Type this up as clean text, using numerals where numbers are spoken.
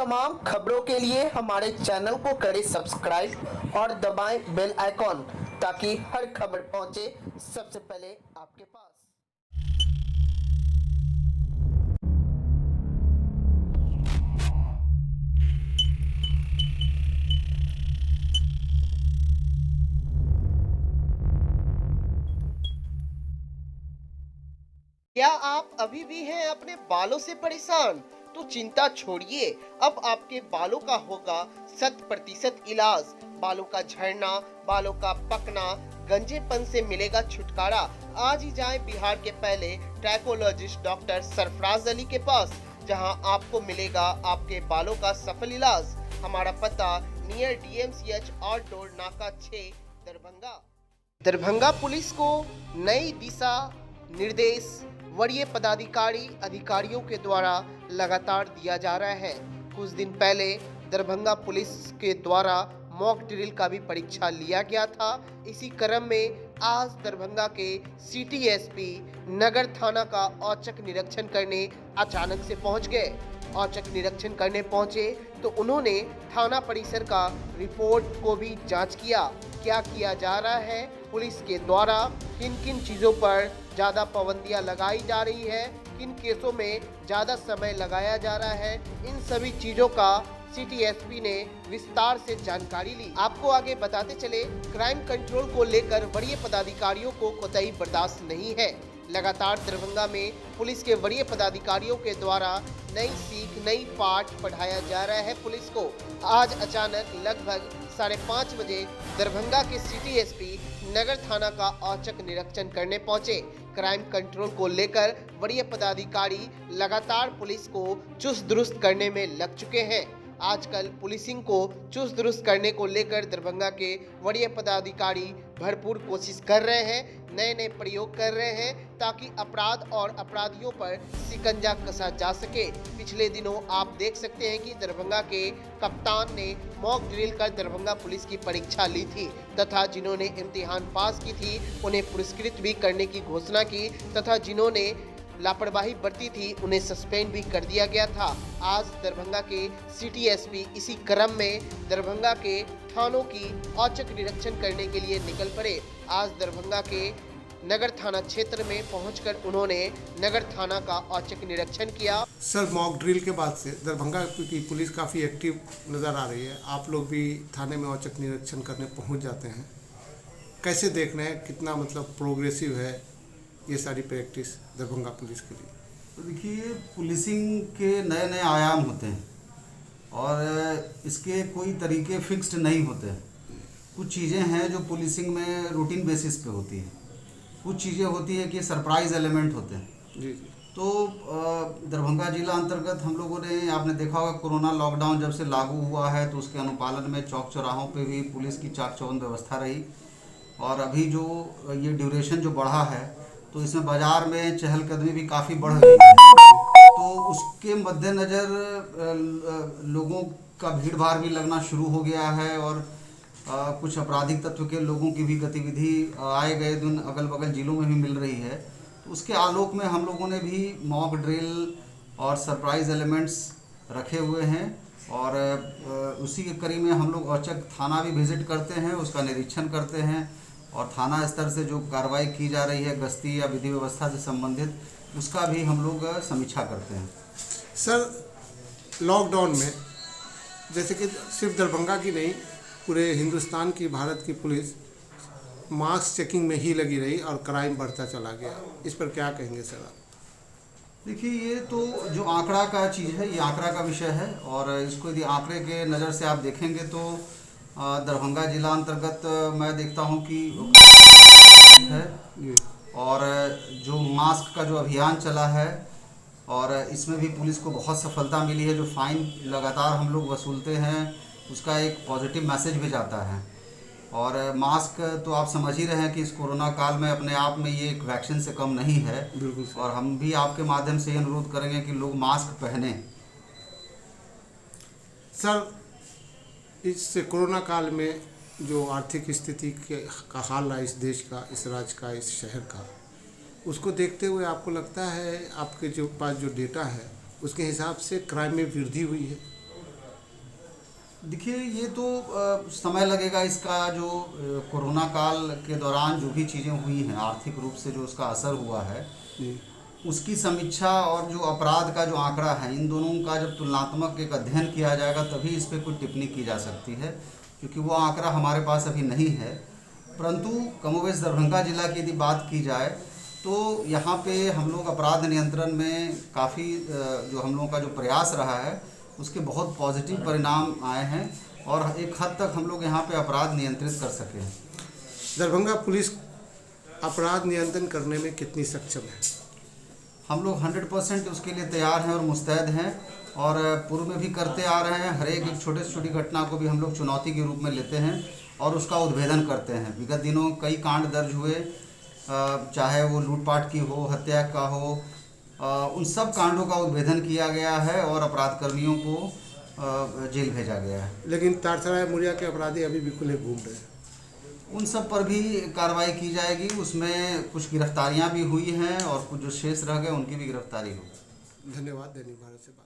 तमाम खबरों के लिए हमारे चैनल को करें सब्सक्राइब और दबाएं बेल आइकॉन ताकि हर खबर पहुंचे सबसे पहले आपके पास। क्या आप अभी भी हैं अपने बालों से परेशान? तो चिंता छोड़िए, अब आपके बालों का होगा 100% इलाज। बालों का झड़ना, बालों का पकना, गंजेपन से मिलेगा छुटकारा। आज ही जाएं बिहार के पहले ट्रैकोलॉजिस्ट डॉक्टर सरफराज अली के पास, जहां आपको मिलेगा आपके बालों का सफल इलाज। हमारा पता नियर DMCH और टोल नाका 6 दरभंगा। दरभंगा पुलिस को नई दिशा निर्देश वरीय पदाधिकारी अधिकारियों के द्वारा लगातार दिया जा रहा है। कुछ दिन पहले दरभंगा पुलिस के द्वारा मॉक ड्रिल का भी परीक्षा लिया गया था। इसी क्रम में आज दरभंगा के सिटी एसपी नगर थाना का औचक निरीक्षण करने अचानक से पहुंच गए। औचक निरीक्षण करने पहुंचे तो उन्होंने थाना परिसर का रिपोर्ट को भी जांच किया। क्या किया जा रहा है, पुलिस के द्वारा किन किन चीज़ों पर ज़्यादा पाबंदियां लगाई जा रही है, किन केसों में ज़्यादा समय लगाया जा रहा है, इन सभी चीज़ों का सिटी एसपी ने विस्तार से जानकारी ली। आपको आगे बताते चले, क्राइम कंट्रोल को लेकर वरीय पदाधिकारियों को कोताही बर्दाश्त नहीं है। लगातार दरभंगा में पुलिस के वरीय पदाधिकारियों के द्वारा नई सीख, नई पाठ पढ़ाया जा रहा है पुलिस को। आज अचानक लगभग 5:30 बजे दरभंगा के सिटी एसपी नगर थाना का औचक निरीक्षण करने पहुंचे। क्राइम कंट्रोल को लेकर वरीय पदाधिकारी लगातार पुलिस को चुस्त दुरुस्त करने में लग चुके हैं। आजकल पुलिसिंग को चुस्त दुरुस्त करने को लेकर दरभंगा के वरीय पदाधिकारी भरपूर कोशिश कर रहे हैं, नए नए प्रयोग कर रहे हैं ताकि अपराध और अपराधियों पर शिकंजा कसा जा सके। पिछले दिनों आप देख सकते हैं कि दरभंगा के कप्तान ने मॉक ड्रिल कर दरभंगा पुलिस की परीक्षा ली थी तथा जिन्होंने इम्तिहान पास की थी उन्हें पुरस्कृत भी करने की घोषणा की तथा जिन्होंने लापरवाही बरती थी उन्हें सस्पेंड भी कर दिया गया था। आज दरभंगा के सिटी एसपी इसी क्रम में दरभंगा के थानों की औचक निरीक्षण करने के लिए निकल पड़े। आज दरभंगा के नगर थाना क्षेत्र में पहुंचकर उन्होंने नगर थाना का औचक निरीक्षण किया। सर, मॉक ड्रिल के बाद से दरभंगा की पुलिस काफ़ी एक्टिव नज़र आ रही है। आप लोग भी थाने में औचक निरीक्षण करने पहुंच जाते हैं, कैसे देख रहे हैं, कितना मतलब प्रोग्रेसिव है ये सारी प्रैक्टिस दरभंगा पुलिस के लिए? तो देखिए, पुलिसिंग के नए नए आयाम होते हैं और इसके कोई तरीके फिक्स्ड नहीं होते हैं। कुछ चीज़ें हैं जो पुलिसिंग में रूटीन बेसिस पे होती हैं, कुछ चीज़ें होती हैं कि सरप्राइज एलिमेंट होते हैं। जी। तो दरभंगा जिला अंतर्गत हम लोगों ने, आपने देखा होगा, कोरोना लॉकडाउन जब से लागू हुआ है तो उसके अनुपालन में चौक चौराहों पे भी पुलिस की चाक चौबंद व्यवस्था रही। और अभी जो ये ड्यूरेशन जो बढ़ा है तो इसमें बाज़ार में चहलकदमी भी काफ़ी बढ़ गई है। तो उसके मद्देनज़र लोगों का भीड़ भाड़ भी लगना शुरू हो गया है और कुछ आपराधिक तत्व के लोगों की भी गतिविधि आए गए दिन अगल बगल जिलों में भी मिल रही है। तो उसके आलोक में हम लोगों ने भी मॉक ड्रिल और सरप्राइज एलिमेंट्स रखे हुए हैं और उसी के कड़ी में हम लोग औचक थाना भी विजिट करते हैं, उसका निरीक्षण करते हैं और थाना स्तर से जो कार्रवाई की जा रही है गश्ती या विधि व्यवस्था से संबंधित, उसका भी हम लोग समीक्षा करते हैं। सर, लॉकडाउन में जैसे कि सिर्फ दरभंगा की नहीं, पूरे हिंदुस्तान की, भारत की पुलिस मास्क चेकिंग में ही लगी रही और क्राइम बढ़ता चला गया। इस पर क्या कहेंगे सर आप? देखिए, ये तो जो आंकड़ा का चीज़ है, ये आंकड़ा का विषय है और इसको यदि आंकड़े के नज़र से आप देखेंगे तो दरभंगा जिला अंतर्गत मैं देखता हूँ कि है और जो मास्क का जो अभियान चला है और इसमें भी पुलिस को बहुत सफलता मिली है। जो फाइन लगातार हम लोग वसूलते हैं उसका एक पॉजिटिव मैसेज भी जाता है। और मास्क तो आप समझ ही रहे हैं कि इस कोरोना काल में अपने आप में ये एक वैक्सीन से कम नहीं है। बिल्कुल। और हम भी आपके माध्यम से ये अनुरोध करेंगे कि लोग मास्क पहने। सर, इस कोरोना काल में जो आर्थिक स्थिति का हाल है इस देश का, इस राज्य का, इस शहर का, उसको देखते हुए आपको लगता है आपके जो पास जो डेटा है उसके हिसाब से क्राइम में वृद्धि हुई है? देखिए, ये तो समय लगेगा इसका। जो कोरोना काल के दौरान जो भी चीज़ें हुई हैं, आर्थिक रूप से जो उसका असर हुआ है, जी उसकी समीक्षा और जो अपराध का जो आंकड़ा है, इन दोनों का जब तुलनात्मक एक अध्ययन किया जाएगा तभी इस पर कुछ टिप्पणी की जा सकती है, क्योंकि वो आंकड़ा हमारे पास अभी नहीं है। परंतु कमोबेश दरभंगा जिला की यदि बात की जाए तो यहाँ पे हम लोग अपराध नियंत्रण में काफ़ी जो हम लोगों का जो प्रयास रहा है उसके बहुत पॉजिटिव परिणाम आए हैं और एक हद तक हम लोग यहाँ पे अपराध नियंत्रित कर सके हैं। दरभंगा पुलिस अपराध नियंत्रण करने में कितनी सक्षम है? हम लोग 100% उसके लिए तैयार हैं और मुस्तैद हैं, और पूर्व में भी करते आ रहे हैं। हर एक छोटे से छोटी घटना को भी हम लोग चुनौती के रूप में लेते हैं और उसका उद्भेदन करते हैं। विगत दिनों कई कांड दर्ज हुए, चाहे वो लूटपाट की हो, हत्या का हो, उन सब कांडों का उद्भेदन किया गया है और अपराध कर्मियों को जेल भेजा गया है। लेकिन तारसराय मुड़िया के अपराधी अभी भी खुले घूम रहे हैं। उन सब पर भी कार्रवाई की जाएगी। उसमें कुछ गिरफ्तारियां भी हुई हैं और कुछ जो शेष रह गए उनकी भी गिरफ्तारी होगी। धन्यवाद। दैनिक भारत से बात